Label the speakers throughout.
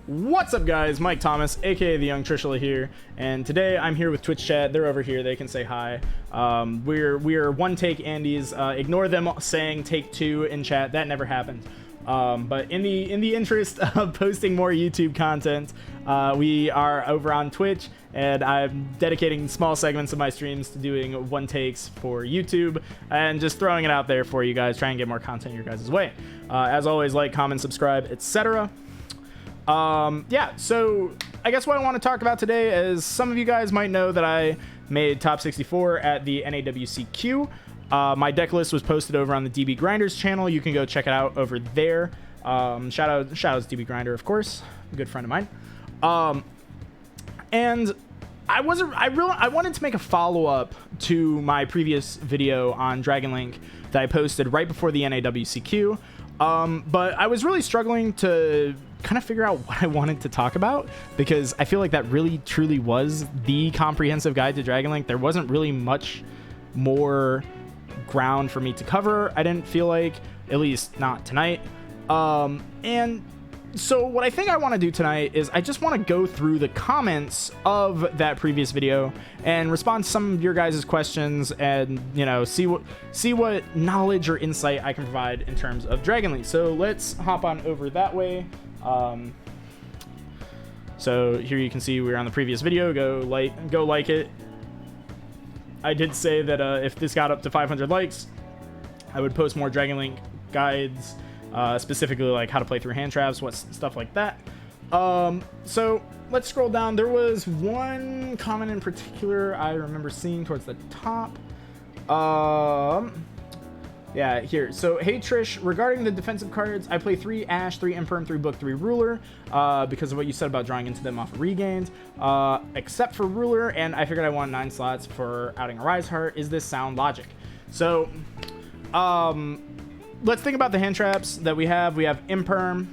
Speaker 1: What's up, guys? Mike Thomas, aka the Young Trishula here, and today I'm here with Twitch chat. They're over here, they can say hi. We're one take Andes. Ignore them saying take two in chat, that never happened. But in the interest of posting more YouTube content, we are over on Twitch, and I'm dedicating small segments of my streams to doing one takes for YouTube and just throwing it out there for you guys, try and get more content your guys' way. As always, like, comment, subscribe, etc. Yeah, so I guess what I want to talk about today is some of you guys might know that I made top 64 at the NAWCQ. My deck list was posted over on the DB Grinders channel. You can go check it out over there. Shout outs DB Grinder, of course, a good friend of mine. And I wanted to make a follow-up to my previous video on Dragon Link that I posted right before the NAWCQ. But I was really struggling to kind of figure out what I wanted to talk about, because I feel like that really truly was the comprehensive guide to Dragon Link. There wasn't really much more ground for me to cover, I didn't feel like, at least not tonight. And so what I think I want to do tonight is I just want to go through the comments of that previous video and respond to some of your guys' questions, and see what knowledge or insight I can provide in terms of Dragon Link. So let's hop on over that way. So here you can see we're on the previous video. Go like it. I did say that if this got up to 500 likes, I would post more Dragon Link guides, specifically like how to play through hand traps, stuff like that. So let's scroll down. There was one comment in particular I remember seeing towards the top. Yeah, here. So, hey Trish, regarding the defensive cards, I play 3 Ash, 3 Imperm, 3 Book, 3 Ruler, because of what you said about drawing into them off of Regained, except for Ruler, and I figured I want 9 slots for outing a Rise Heart. Is this sound logic? So, let's think about the hand traps that we have. We have Imperm,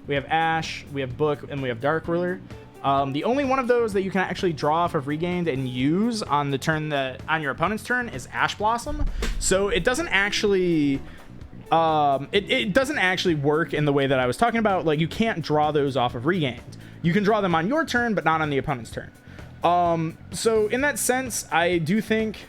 Speaker 1: we have Ash, we have Book, and we have Dark Ruler. The only one of those that you can actually draw off of Regained and use on the turn on your opponent's turn is Ash Blossom. So it doesn't actually it doesn't actually work in the way that I was talking about. Like, you can't draw those off of Regained. You can draw them on your turn, but not on the opponent's turn. So in that sense, I do think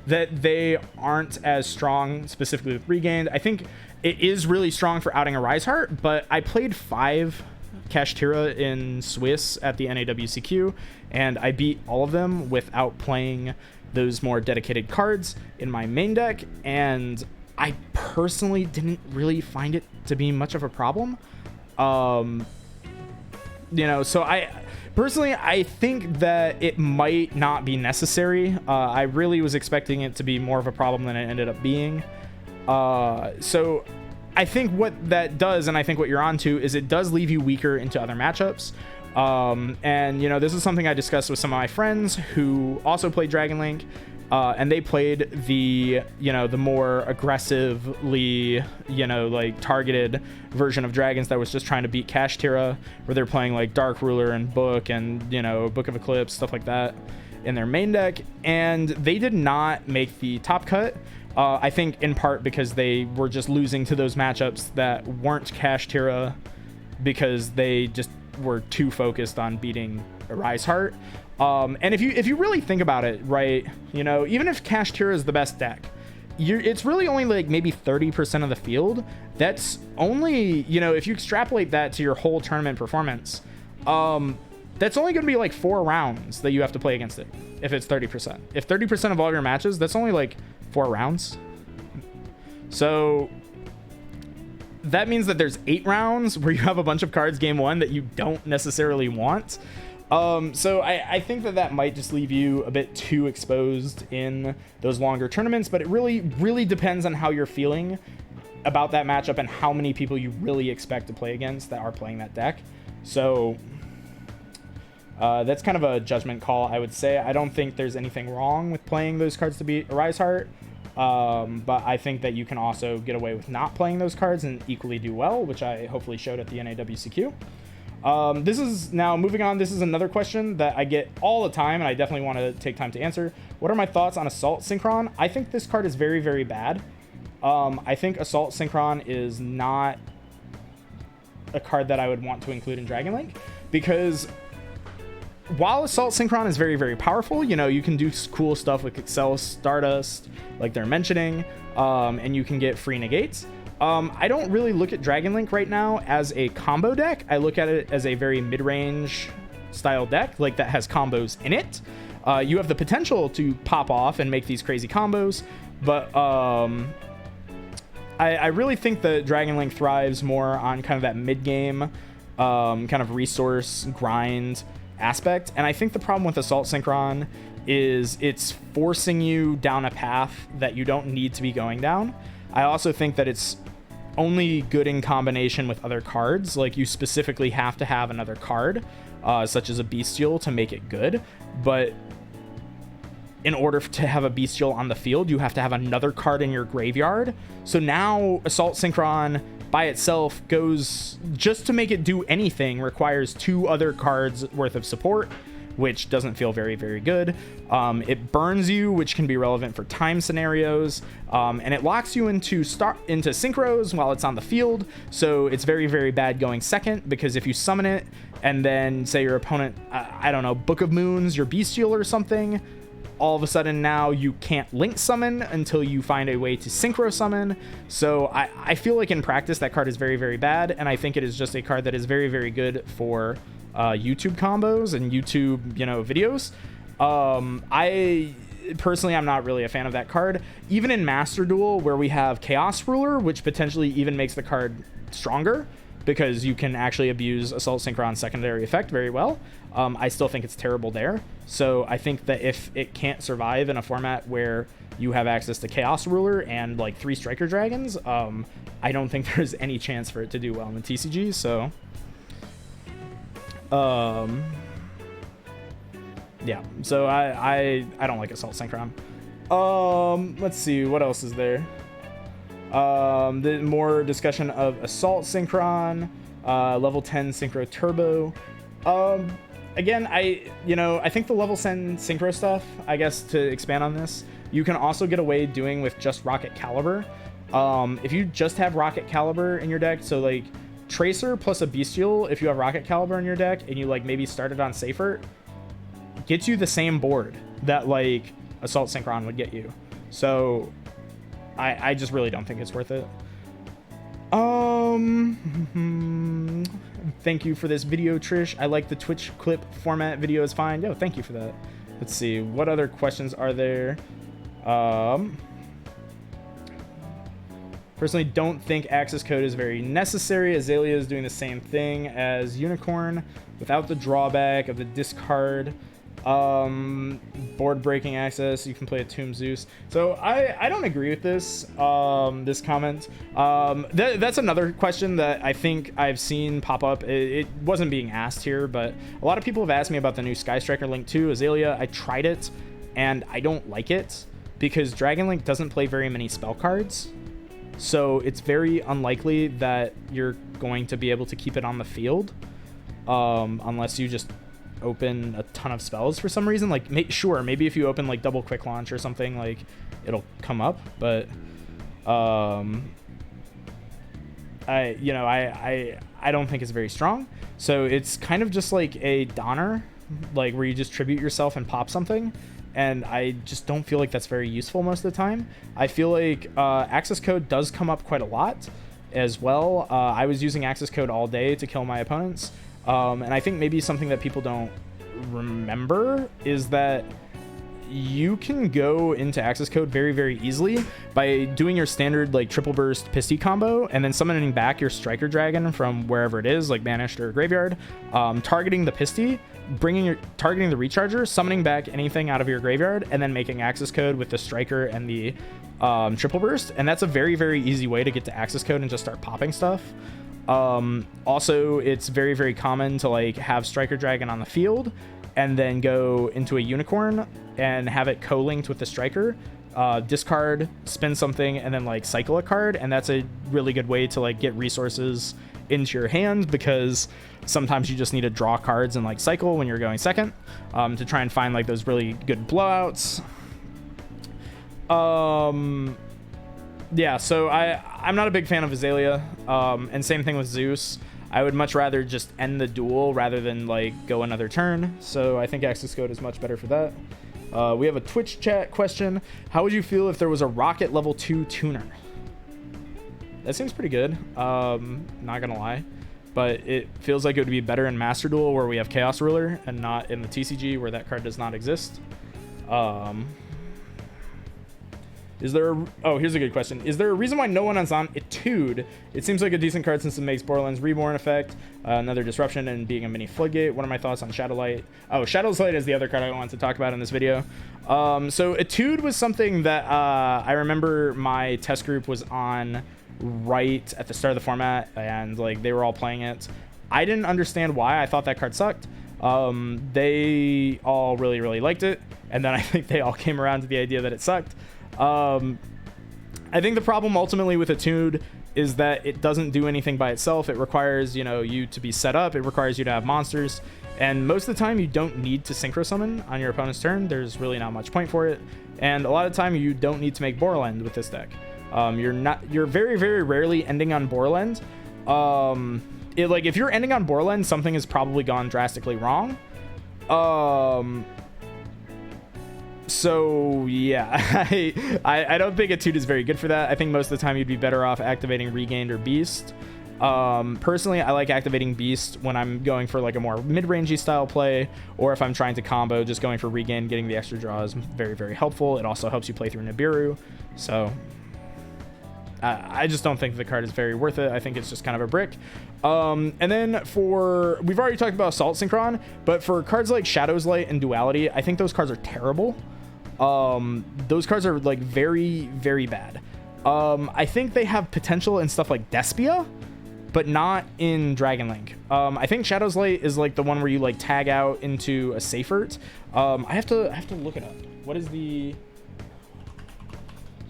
Speaker 1: that they aren't as strong specifically with Regained. I think it is really strong for outing a Rise Heart, but I played 5 Kashtira in Swiss at the NAWCQ, and I beat all of them without playing those more dedicated cards in my main deck, and I personally didn't really find it to be much of a problem. So I personally, I think that it might not be necessary. I really was expecting it to be more of a problem than it ended up being. So I think what that does, and I think what you're onto, is it does leave you weaker into other matchups. And this is something I discussed with some of my friends who also play Dragon Link, and they played the more aggressively, like targeted version of Dragons that was just trying to beat Kashtira, where they're playing like Dark Ruler and Book and, Book of Eclipse, stuff like that in their main deck, and they did not make the top cut. I think in part because they were just losing to those matchups that weren't Kashtira, because they just were too focused on beating a Rise Heart. And if you really think about it, right, even if Kashtira is the best deck, it's really only like maybe 30% of the field. That's only, if you extrapolate that to your whole tournament performance, that's only going to be like 4 rounds that you have to play against it if it's 30%. If 30% of all your matches, that's only like 4 rounds. So that means that there's 8 rounds where you have a bunch of cards game 1 that you don't necessarily want. So I think that might just leave you a bit too exposed in those longer tournaments, but it really depends on how you're feeling about that matchup and how many people you really expect to play against that are playing that deck. So that's kind of a judgment call, I would say. I don't think there's anything wrong with playing those cards to beat a Rise Heart, but I think that you can also get away with not playing those cards and equally do well, which I hopefully showed at the NAWCQ. This is now moving on. This is another question that I get all the time, and I definitely want to take time to answer. What are my thoughts on Assault Synchron? I think this card is very, very bad. I think Assault Synchron is not a card that I would want to include in Dragon Link, because while Assault Synchron is very, very powerful, you know, you can do cool stuff with Excel Stardust, like they're mentioning, and you can get free negates. I don't really look at Dragon Link right now as a combo deck. I look at it as a very mid-range style deck, like that has combos in it. You have the potential to pop off and make these crazy combos, but I really think that Dragon Link thrives more on kind of that mid-game kind of resource grind aspect. And I think the problem with Assault Synchron is it's forcing you down a path that you don't need to be going down. I also think that it's only good in combination with other cards. Like, you specifically have to have another card, such as a Bestial, to make it good. But in order to have a Bestial on the field, you have to have another card in your graveyard. So now Assault Synchron by itself goes, just to make it do anything, requires 2 other cards worth of support, which doesn't feel very, very good. It burns you, which can be relevant for time scenarios, and it locks you into synchros while it's on the field. So it's very, very bad going second, because if you summon it and then say your opponent, I don't know, Book of Moons, your Bestial or something, all of a sudden now you can't link summon until you find a way to synchro summon. So I feel like in practice that card is very, very bad, and I think it is just a card that is very, very good for YouTube combos and YouTube, you know, videos. I personally, I'm not really a fan of that card. Even in Master Duel, where we have Chaos Ruler, which potentially even makes the card stronger, because you can actually abuse Assault Synchron's secondary effect very well. I still think it's terrible there. So I think that if it can't survive in a format where you have access to Chaos Ruler and like 3 Striker Dragons, I don't think there's any chance for it to do well in the TCG. So yeah, so I don't like Assault Synchron. Let's see, what else is there? The more discussion of Assault Synchron, level 10 Synchro Turbo. Again, I think the level 10 Synchro stuff, I guess, to expand on this, you can also get away doing with just Rocket Caliber. If you just have Rocket Caliber in your deck, so like Tracer plus a Bestial, if you have Rocket Caliber in your deck and you like maybe started on Safer, gets you the same board that like Assault Synchron would get you. So I just really don't think it's worth it. Thank you for this video, Trish. I like the Twitch clip format. Video is fine. Yo, thank you for that. Let's see, what other questions are there? Personally, don't think access code is very necessary. Azalea is doing the same thing as Unicorn without the drawback of the discard. Board breaking access, you can play a Tomb Zeus. So I don't agree with this this comment. That's another question that I think I've seen pop up. It wasn't being asked here, but a lot of people have asked me about the new Sky Striker Link 2 Azalea. I tried it and I don't like it because Dragon Link doesn't play very many spell cards, so it's very unlikely that you're going to be able to keep it on the field unless you just open a ton of spells for some reason. Like, maybe if you open like double quick launch or something, like it'll come up, but I don't think it's very strong. So it's kind of just like a Donner, like where you just tribute yourself and pop something, and I just don't feel like that's very useful most of the time. I feel like access code does come up quite a lot as well. I was using access code all day to kill my opponents. And I think maybe something that people don't remember is that you can go into access code very, very easily by doing your standard like triple burst Pisty combo and then summoning back your Striker Dragon from wherever it is, like banished or graveyard, targeting the Pisty, targeting the Recharger, summoning back anything out of your graveyard, and then making access code with the Striker and the triple burst. And that's a very, very easy way to get to access code and just start popping stuff. Also, it's very, very common to like have Striker Dragon on the field and then go into a Unicorn and have it co-linked with the Striker, discard, spin something, and then like cycle a card. And that's a really good way to like get resources into your hand, because sometimes you just need to draw cards and like cycle when you're going second, to try and find like those really good blowouts. Yeah, so I'm not a big fan of Azalea, and same thing with Zeus. I would much rather just end the duel rather than like go another turn. So I think Axis Code is much better for that. We have a Twitch chat question. How would you feel if there was a Rocket level 2 tuner? That seems pretty good. Not gonna lie, but it feels like it would be better in Master Duel where we have Chaos Ruler and not in the TCG where that card does not exist. Is there here's a good question. Is there a reason why no one is on Etude? It seems like a decent card since it makes Borland's Reborn effect, another disruption, and being a mini floodgate. What are my thoughts on Shadowlight? Oh, Shadowlight is the other card I wanted to talk about in this video. So Etude was something that I remember my test group was on right at the start of the format, and like they were all playing it. I didn't understand why. I thought that card sucked. They all really liked it, and then I think they all came around to the idea that it sucked. I think the problem ultimately with Etude is that it doesn't do anything by itself. It requires, you know, you to be set up. It requires you to have monsters, and most of the time you don't need to synchro summon on your opponent's turn. There's really not much point for it, and a lot of the time you don't need to make Borland with this deck. You're very rarely ending on Borland. Like if you're ending on Borland, something has probably gone drastically wrong. So yeah, I don't think Etude is very good for that. I think most of the time you'd be better off activating Regained or Beast. Personally, I like activating Beast when I'm going for like a more mid-rangey style play, or if I'm trying to combo, just going for Regain, getting the extra draw is very helpful. It also helps you play through Nibiru. So I just don't think the card is very worth it. I think it's just kind of a brick. And then we've already talked about Assault Synchron, but for cards like Shadow's Light and Duality, I think those cards are terrible. Those cards are like very bad. I think they have potential in stuff like Despia, but not in Dragon Link. I think Shadow's Light is like the one where you like tag out into a Seifert. I have to look it up. What is the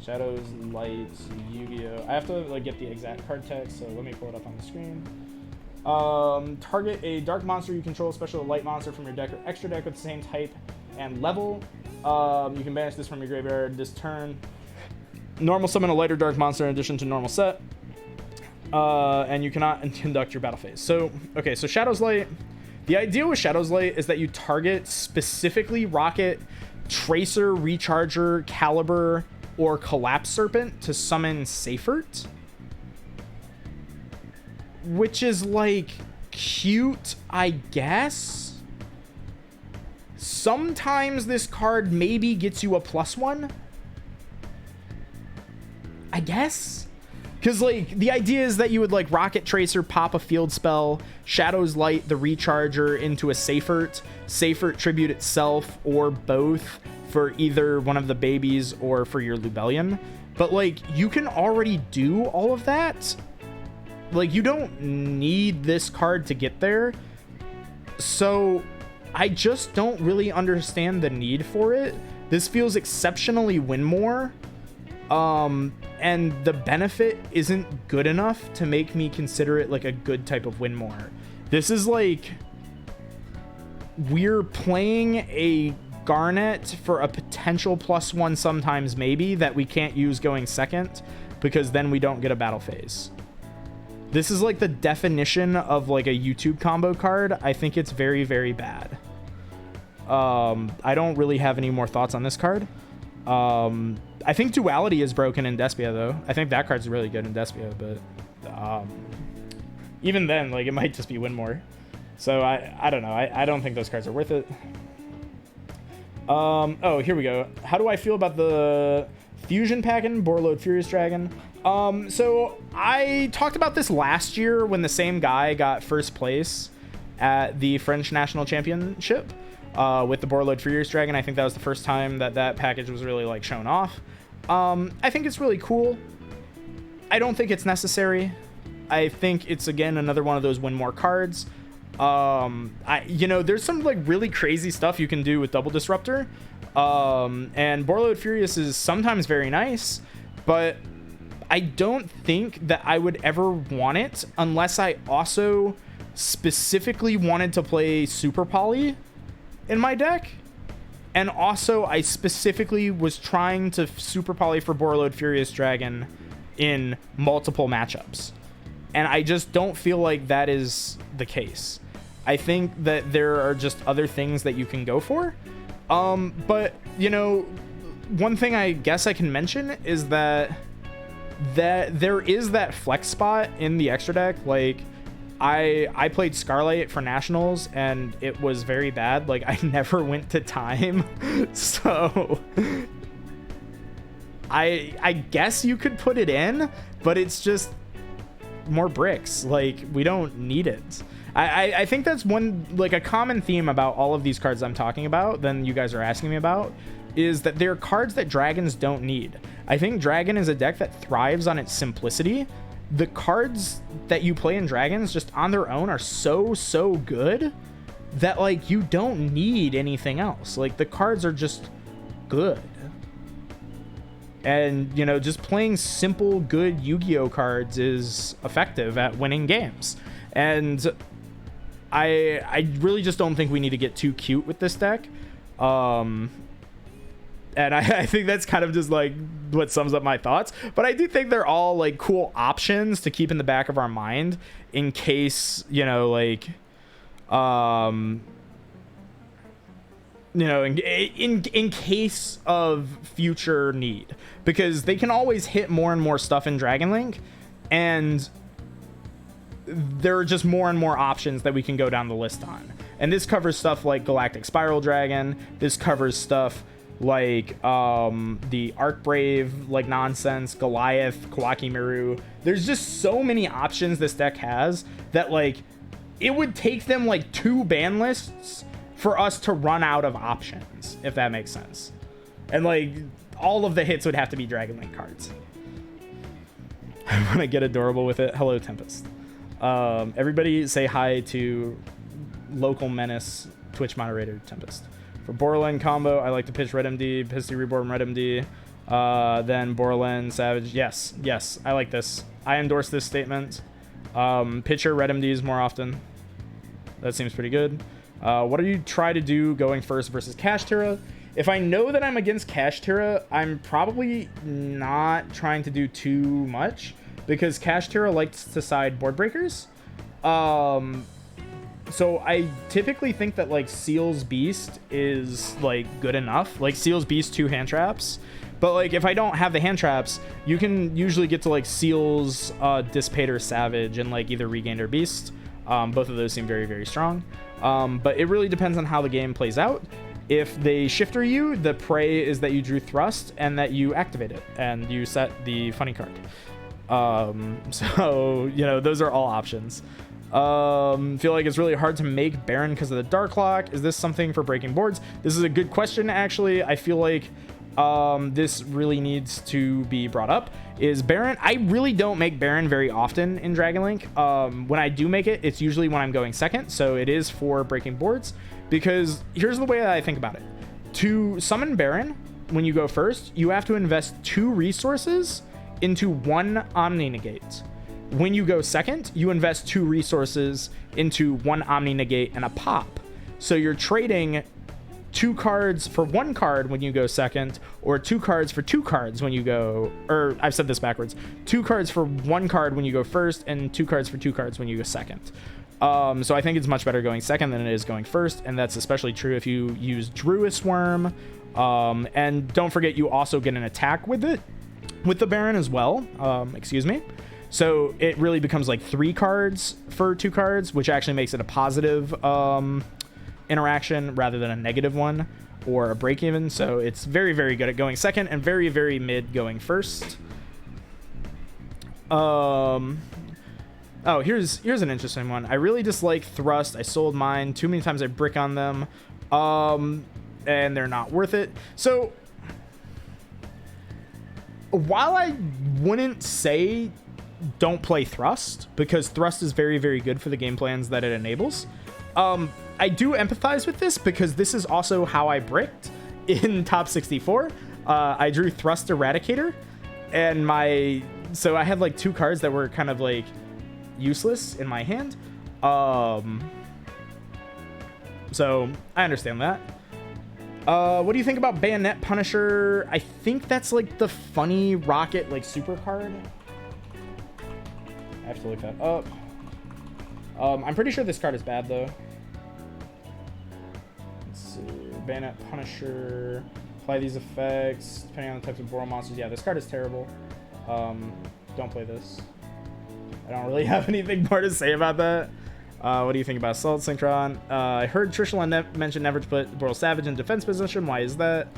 Speaker 1: Shadow's Light Yu-Gi-Oh? I have to like get the exact card text, so let me pull it up on the screen. Target a dark monster you control, special light monster from your deck or extra deck with the same type and level. You can banish this from your graveyard this turn. Normal summon a lighter dark monster in addition to normal set. And you cannot conduct your battle phase. So, okay, so Shadow's Light. The idea with Shadow's Light is that you target specifically Rocket, Tracer, Recharger, Caliber, or Collapse Serpent to summon Seifert. Which is like cute, I guess. Sometimes this card maybe gets you a +1, I guess. Because like the idea is that you would like Rocket Tracer, pop a field spell, Shadow's Light the Recharger into a Seifert, Seifert tribute itself, or both for either one of the babies or for your Lubellion. But like you can already do all of that. Like you don't need this card to get there. So I just don't really understand the need for it. This feels exceptionally win more. And the benefit isn't good enough to make me consider it like a good type of win more. This is like we're playing a Garnet for a potential +1 sometimes maybe that we can't use going second because then we don't get a battle phase. This is like the definition of like a YouTube combo card. I think it's very bad. I don't really have any more thoughts on this card. I think Duality is broken in Despia though. I think that card's really good in Despia, but even then, like it might just be win more. So I don't know. I don't think those cards are worth it. Oh, here we go. How do I feel about the Fusion pack in Borload Furious Dragon? So I talked about this last year when the same guy got first place at the French National Championship with the Borload Furious Dragon. I think that was the first time that package was really like shown off. I think it's really cool. I don't think it's necessary. I think it's again another one of those win more cards. There's some like really crazy stuff you can do with Double Disruptor. And Borload Furious is sometimes very nice, but I don't think that I would ever want it unless I also specifically wanted to play Super Poly in my deck. And also I specifically was trying to Super Poly for Borload Furious Dragon in multiple matchups. And I just don't feel like that is the case. I think that there are just other things that you can go for. But, you know, one thing I guess I can mention is that there is that flex spot in the extra deck. Like, I played Scarlet for Nationals, and it was very bad. Like, I never went to time. So I guess you could put it in, but it's just more bricks. Like, we don't need it. I think that's one, like, a common theme about all of these cards I'm talking about, then you guys are asking me about, is that they're cards that dragons don't need. I think Dragon is a deck that thrives on its simplicity. The cards that you play in Dragons just on their own are so good that, like, you don't need anything else. Like, the cards are just good. And, you know, just playing simple, good Yu-Gi-Oh cards is effective at winning games. And I really just don't think we need to get too cute with this deck. And I think that's kind of just like what sums up my thoughts. But I do think they're all like cool options to keep in the back of our mind in case, you know, like, you know, in case of future need, because they can always hit more and more stuff in Dragon Link, and there are just more and more options that we can go down the list on. And this covers stuff like Galactic Spiral Dragon. This covers stuff like the Arc Brave, like nonsense, Goliath, Kawaki Miru. There's just so many options this deck has that, like, it would take them like 2 ban lists for us to run out of options, if that makes sense. And, like, all of the hits would have to be Dragon Link cards. I want to get adorable with it. Hello, Tempest. Everybody say hi to local menace Twitch moderator Tempest. For Borland combo, I like to pitch Red MD, Pisty Reborn Red MD, then Borland Savage. Yes, I like this. I endorse this statement. Pitcher Red MDs more often. That seems pretty good. What do you try to do going first versus Kashtira? If I know that I'm against Kashtira, I'm probably not trying to do too much, because Kashtira likes to side board breakers. So I typically think that, like, Seal's Beast is, like, good enough. Like, Seal's Beast 2 hand traps. But, like, if I don't have the hand traps, you can usually get to, like, Seal's Dissipator Savage and, like, either Regained or Beast. Both of those seem very, very strong. But it really depends on how the game plays out. If they shifter you, the prey is that you drew Thrust and that you activate it and you set the funny card. So, you know, those are all options. Feel like it's really hard to make Baron because of the Dark Lock. Is this something for breaking boards? This is a good question, actually. I feel like this really needs to be brought up. Is Baron, I really don't make Baron very often in Dragon Link. When I do make it, it's usually when I'm going second, so it is for breaking boards, because here's the way that I think about it. To summon Baron, when you go first, you have to invest 2 resources into 1 Omni Negate. When you go second, you invest 2 resources into 1 Omni Negate and a pop. So you're trading 2 cards for 1 card when you go second, or 2 cards for 2 cards when you go, or I've said this backwards, 2 cards for 1 card when you go first, and 2 cards for 2 cards when you go second. So I think it's much better going second than it is going first, and that's especially true if you use Druid's Worm. And don't forget, you also get an attack with it, with the Baron as well. Excuse me. So it really becomes like 3 cards for 2 cards, which actually makes it a positive interaction rather than a negative one or a break even. So it's very, very good at going second and very, very mid going first. Oh, here's an interesting one. I really dislike Thrust. I sold mine. Too many times I brick on them. And they're not worth it. So while I wouldn't say don't play Thrust, because Thrust is very, very good for the game plans that it enables, I do empathize with this, because this is also how I bricked in Top 64. I drew Thrust Eradicator, and so I had like 2 cards that were kind of like useless in my hand. So I understand that. What do you think about Bayonet Punisher? I think that's like the funny rocket, like super card. I have to look that up. I'm pretty sure this card is bad, though. Let's see. Bayonet, Punisher. Apply these effects depending on the types of Borload monsters. Yeah, this card is terrible. Don't play this. I don't really have anything more to say about that. What do you think about Assault Synchron? I heard Trishula mention never to put Borload Savage in defense position. Why is that?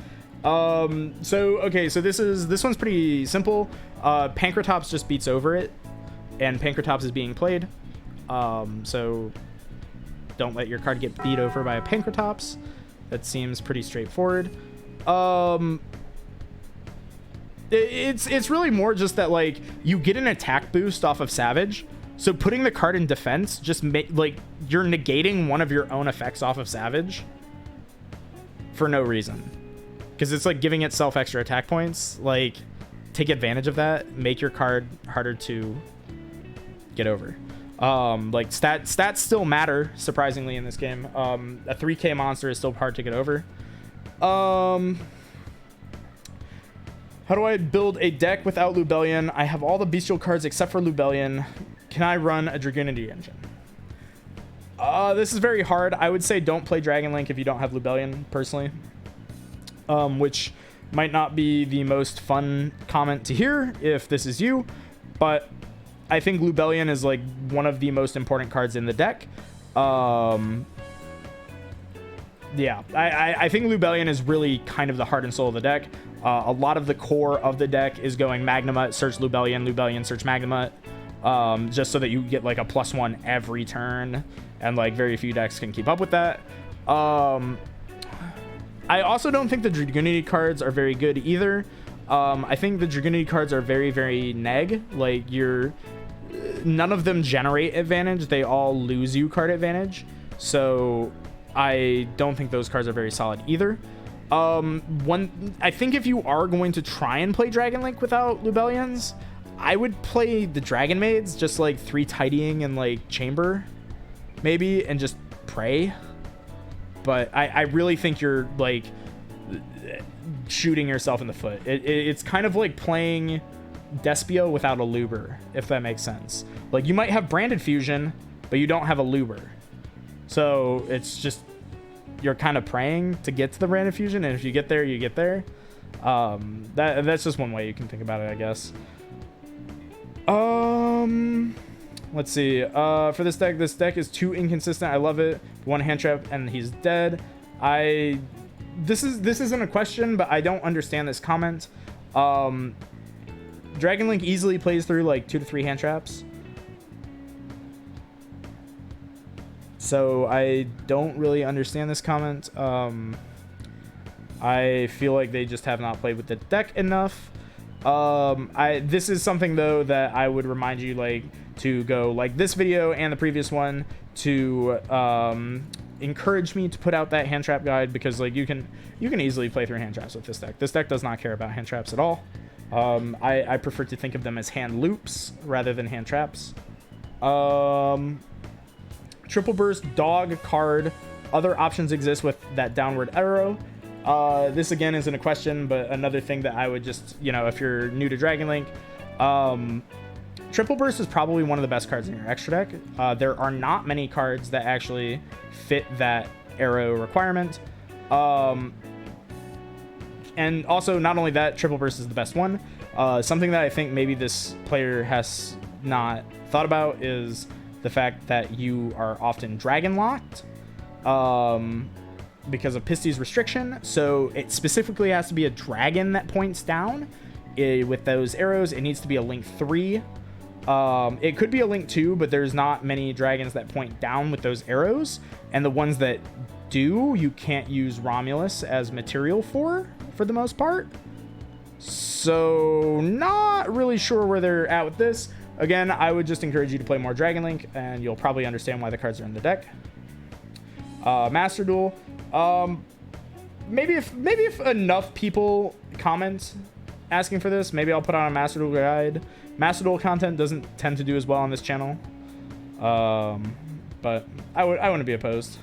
Speaker 1: So this one's pretty simple. Pankratops just beats over it, and Pankratops is being played. So don't let your card get beat over by a Pankratops. That seems pretty straightforward. It's really more just that, like, you get an attack boost off of Savage, so putting the card in defense just like you're negating one of your own effects off of Savage for no reason, because it's like giving itself extra attack points. Like, take advantage of that, make your card harder to get over. Like stats still matter, surprisingly, in this game. A 3k monster is still hard to get over. How do I build a deck without Lubellion? I have all the bestial cards except for Lubellion. Can I run a Dragoonity engine? This is very hard. I would say don't play Dragon Link if you don't have Lubellion, personally. Which might not be the most fun comment to hear if this is you, but I think Lubellion is like one of the most important cards in the deck. Yeah, I think Lubellion is really kind of the heart and soul of the deck. A lot of the core of the deck is going Magnamut, search Lubellion, Lubellion, search Magnamut, just so that you get like a +1 every turn, and like very few decks can keep up with that. I also don't think the Dragoonity cards are very good either. I think the Dragoonity cards are very, very neg. Like, none of them generate advantage. They all lose you card advantage. So I don't think those cards are very solid either. I think if you are going to try and play Dragon Link without Lubellions, I would play the Dragon Maids, just like 3 Tidying and like Chamber, maybe, and just pray. But I really think you're like shooting yourself in the foot. It's kind of like playing Despio without a Luber, if that makes sense. Like, you might have Branded Fusion, but you don't have a Luber. So it's just, you're kind of praying to get to the Branded Fusion, and if you get there, you get there. That's just one way you can think about it, I guess. Let's see. For this deck is too inconsistent. I love it. 1 hand trap and he's dead. This isn't a question, but I don't understand this comment. Dragon Link easily plays through like 2 to 3 hand traps. So I don't really understand this comment. I feel like they just have not played with the deck enough. This is something though that I would remind you like to go like this video and the previous one to encourage me to put out that hand trap guide, because like you can easily play through hand traps with this deck. This deck does not care about hand traps at all. I prefer to think of them as hand loops rather than hand traps. Triple burst, dog card. Other options exist with that downward arrow. This again isn't a question, but another thing that I would just, if you're new to Dragon Link, Triple Burst is probably one of the best cards in your extra deck. There are not many cards that actually fit that arrow requirement. And also, not only that, Triple Burst is the best one. Something that I think maybe this player has not thought about is the fact that you are often dragon locked because of Pisty's restriction. So it specifically has to be a dragon that points down. With those arrows, it needs to be a Link 3. It could be a Link 2, but there's not many dragons that point down with those arrows. And the ones that do, you can't use Romulus as material for the most part. So not really sure where they're at with this. Again, I would just encourage you to play more Dragon Link, and you'll probably understand why the cards are in the deck. Master Duel. Maybe if enough people comment asking for this, maybe I'll put on a Master Duel guide. Master Duel content doesn't tend to do as well on this channel, but I wouldn't be opposed.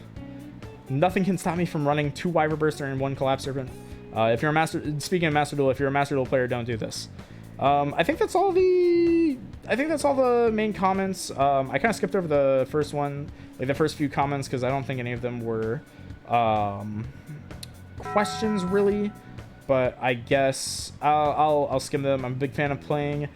Speaker 1: Nothing can stop me from running 2 Wyver Burster and 1 Collapse Serpent. If you're a Speaking of Master Duel, if you're a Master Duel player, don't do this. I think that's all the I think that's all the main comments. I kind of skipped over the first one, like the first few comments, because I don't think any of them were questions really. But I guess I'll skim them. I'm a big fan of playing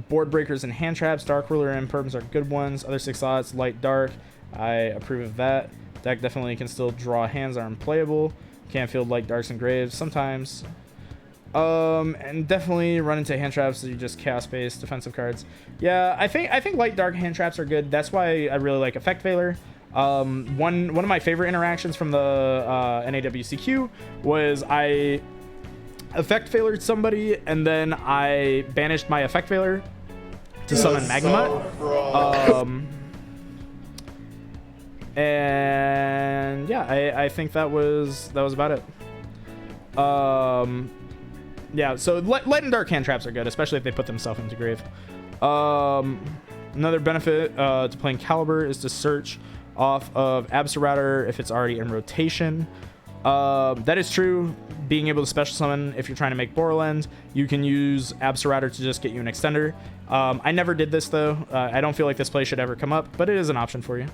Speaker 1: board breakers and hand traps. Dark ruler and imperms are good ones. Other 6 slots, light dark. I approve of that. Deck definitely can still draw hands that are unplayable. Can't field light darks and graves sometimes. And definitely run into hand traps that you just chaos based defensive cards. Yeah, I think light dark hand traps are good. That's why I really like Effect Veiler. One of my favorite interactions from the NAWCQ was I Effect Veilered somebody and then I banished my Effect Veiler to summon Magnemite. And yeah, I think that was about it. Yeah, so light and dark hand traps are good, especially if they put themselves into grave. Another benefit to playing Caliber is to search off of Absurator if it's already in rotation. That is true. Being able to special summon if you're trying to make Borload, you can use Absurator to just get you an extender. I never did this though. I don't feel like this play should ever come up, but it is an option for you.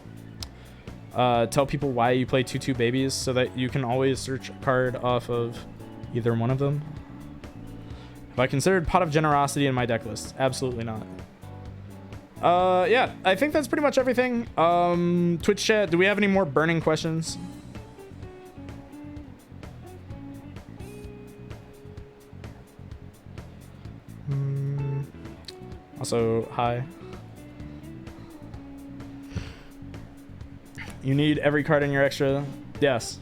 Speaker 1: Tell people why you play 2/2 babies so that you can always search a card off of either one of them. Have I considered Pot of Generosity in my deck list? Absolutely not. Yeah, I think that's pretty much everything. Twitch chat, do we have any more burning questions? Also, hi. You need every card in your extra? Yes.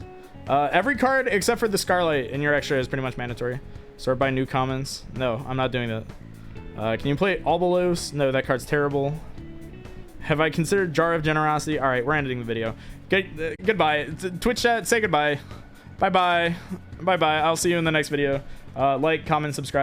Speaker 1: Every card except for the Scarlight in your extra is pretty much mandatory. Sort by new comments. No, I'm not doing that. Can you play Albalos? No, that card's terrible. Have I considered Jar of Generosity? All right, we're ending the video. Goodbye. Twitch chat, say goodbye. Bye-bye. Bye-bye. I'll see you in the next video. Like, comment, subscribe.